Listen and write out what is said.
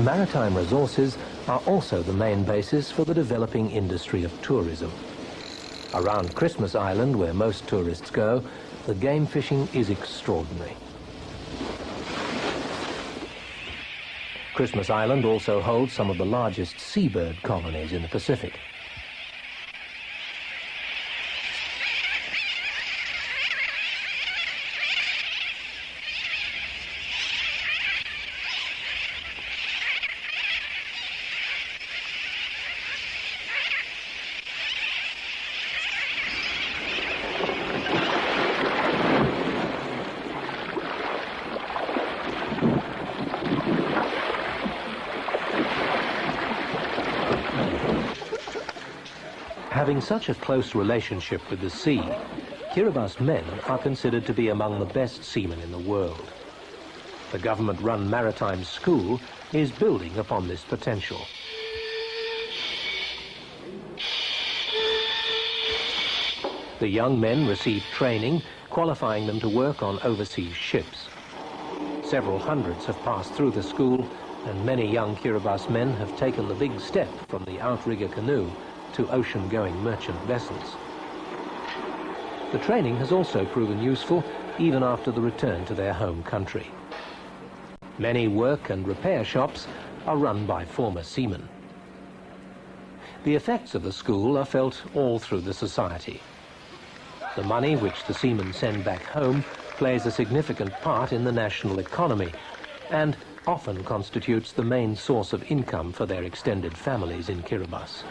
Maritime resources are also the main basis for the developing industry of tourism. Around Christmas Island, where most tourists go, the game fishing is extraordinary. Christmas Island also holds some of the largest seabird colonies in the Pacific. Having such a close relationship with the sea, Kiribati men are considered to be among the best seamen in the world. The government-run maritime school is building upon this potential. The young men receive training, qualifying them to work on overseas ships. Several hundreds have passed through the school, and many young Kiribati men have taken the big step from the outrigger canoe to ocean-going merchant vessels. The training has also proven useful even after the return to their home country. Many work and repair shops are run by former seamen. The effects of the school are felt all through the society. The money which the seamen send back home plays a significant part in the national economy and often constitutes the main source of income for their extended families in Kiribati.